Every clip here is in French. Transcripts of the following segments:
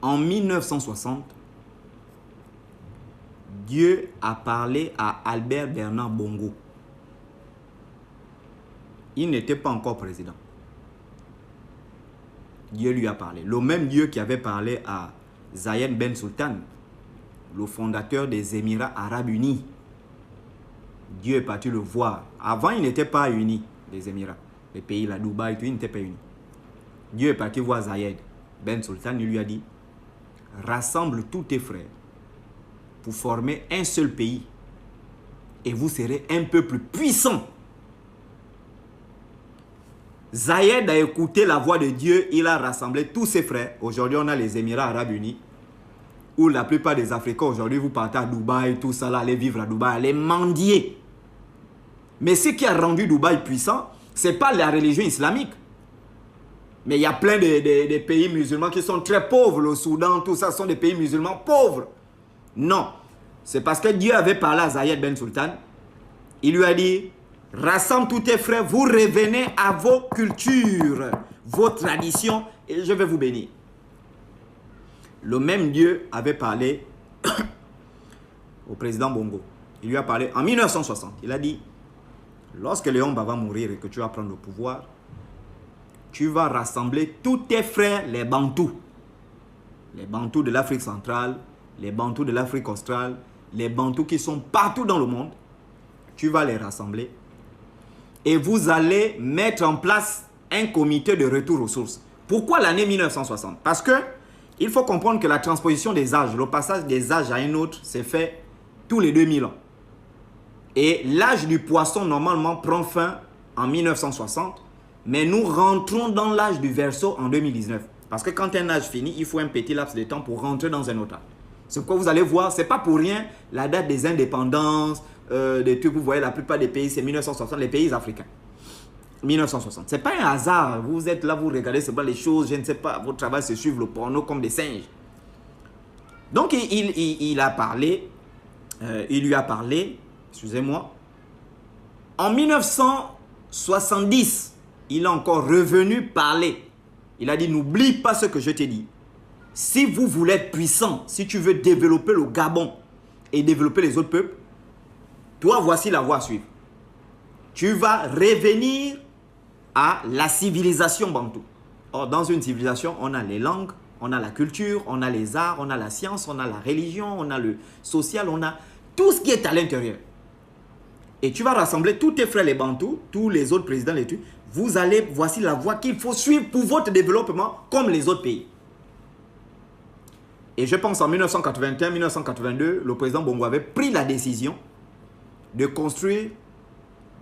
En 1960, Dieu a parlé à Albert Bernard Bongo. Il n'était pas encore président. Dieu lui a parlé. Le même Dieu qui avait parlé à Zayed Ben Sultan, le fondateur des Émirats Arabes Unis. Dieu est parti le voir. Avant, ils n'étaient pas unis, les Émirats. Les pays, la Dubaï, tout, ils n'étaient pas unis. Dieu est parti voir Zayed Ben Sultan. Il lui a dit, rassemble tous tes frères pour former un seul pays. Et vous serez un peu plus puissant. Zayed a écouté la voix de Dieu. Il a rassemblé tous ses frères. Aujourd'hui, on a les Émirats Arabes Unis. Où la plupart des Africains, aujourd'hui, vous partez à Dubaï, tout ça, là, aller vivre à Dubaï, aller mendier. Mais ce qui a rendu Dubaï puissant, ce n'est pas la religion islamique. Mais il y a plein de pays musulmans qui sont très pauvres. Le Soudan, tout ça, sont des pays musulmans pauvres. Non. C'est parce que Dieu avait parlé à Zayed Ben Sultan. Il lui a dit, rassemble tous tes frères, vous revenez à vos cultures, vos traditions, et je vais vous bénir. Le même Dieu avait parlé au président Bongo. Il lui a parlé en 1960. Il a dit, lorsque Léon va mourir et que tu vas prendre le pouvoir, tu vas rassembler tous tes frères, les Bantous. Les Bantous de l'Afrique centrale, les Bantous de l'Afrique australe, les Bantous qui sont partout dans le monde. Tu vas les rassembler. Et vous allez mettre en place un comité de retour aux sources. Pourquoi l'année 1960? Parce que il faut comprendre que la transposition des âges, le passage des âges à un autre, c'est fait tous les 2000 ans. Et l'âge du poisson, normalement, prend fin en 1960. Mais nous rentrons dans l'âge du Verseau en 2019. Parce que quand un âge finit, il faut un petit laps de temps pour rentrer dans un autre âge. C'est pourquoi vous allez voir, ce n'est pas pour rien la date des indépendances, des trucs, vous voyez, la plupart des pays, c'est 1960, les pays africains. 1960. Ce n'est pas un hasard. Vous êtes là, vous regardez, c'est pas les choses, je ne sais pas, votre travail, c'est suivre le porno comme des singes. Donc, il a parlé, il lui a parlé, excusez-moi, en 1970, il est encore revenu parler. Il a dit, n'oublie pas ce que je t'ai dit. Si vous voulez être puissant, si tu veux développer le Gabon et développer les autres peuples, toi, voici la voie à suivre. Tu vas revenir à la civilisation bantou. Or, dans une civilisation, on a les langues, on a la culture, on a les arts, on a la science, on a la religion, on a le social, on a tout ce qui est à l'intérieur. Et tu vas rassembler tous tes frères les bantous, tous les autres présidents, les trucs. Vous allez, voici la voie qu'il faut suivre pour votre développement comme les autres pays. Et je pense en 1981-1982, le président Bongo avait pris la décision de construire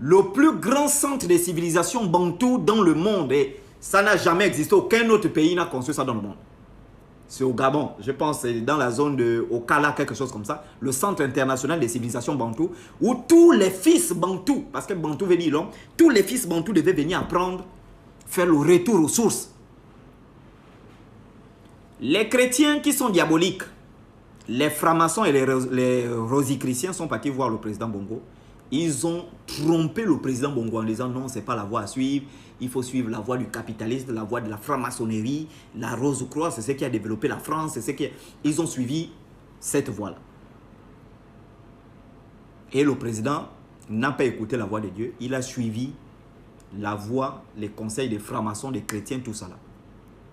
le plus grand centre de civilisation bantou dans le monde. Et ça n'a jamais existé. Aucun autre pays n'a construit ça dans le monde. C'est au Gabon, je pense, c'est dans la zone de Okala, quelque chose comme ça, le centre international des civilisations bantou, où tous les fils bantous, parce que bantou veut dire l'homme, tous les fils bantous devaient venir apprendre, faire le retour aux sources. Les chrétiens qui sont diaboliques, les francs-maçons et les rosicruciens sont partis voir le président Bongo. Ils ont trompé le président Bongo en disant non, ce n'est pas la voie à suivre. Il faut suivre la voie du capitalisme, la voie de la franc-maçonnerie. La Rose-Croix, c'est ce qui a développé la France. Ils ont suivi cette voie-là. Et le président n'a pas écouté la voix de Dieu. Il a suivi la voie, les conseils des francs-maçons, des chrétiens, tout ça là.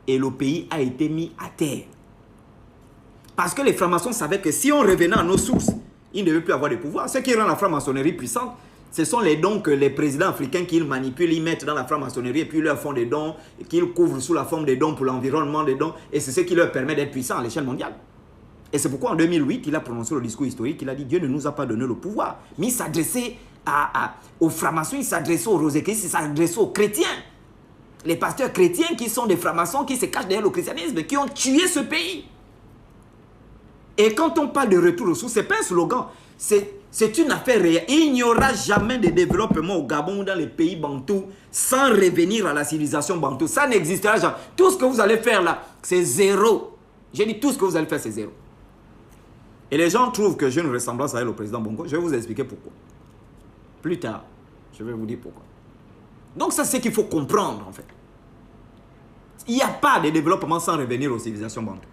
Et le pays a été mis à terre. Parce que les francs-maçons savaient que si on revenait à nos sources, ils ne devaient plus avoir de pouvoir. Ce qui rend la franc-maçonnerie puissante, ce sont les dons que les présidents africains qu'ils manipulent, ils mettent dans la franc-maçonnerie et puis ils leur font des dons, qu'ils couvrent sous la forme des dons pour l'environnement, des dons. Et c'est ce qui leur permet d'être puissants à l'échelle mondiale. Et c'est pourquoi en 2008, il a prononcé le discours historique, il a dit Dieu ne nous a pas donné le pouvoir. Mais il s'adressait aux francs-maçons, il s'adressait aux rosicruciens, il s'adressait aux chrétiens. Les pasteurs chrétiens qui sont des francs-maçons, qui se cachent derrière le christianisme, qui ont tué ce pays. Et quand on parle de retour aux sources, ce n'est pas un slogan, c'est une affaire réelle. Il n'y aura jamais de développement au Gabon ou dans les pays bantous sans revenir à la civilisation bantou. Ça n'existera jamais. Tout ce que vous allez faire là, c'est zéro. J'ai dit tout ce que vous allez faire, c'est zéro. Et les gens trouvent que j'ai une ressemblance avec le président Bongo. Je vais vous expliquer pourquoi. Plus tard, je vais vous dire pourquoi. Donc ça, c'est ce qu'il faut comprendre en fait. Il n'y a pas de développement sans revenir aux civilisations bantoues.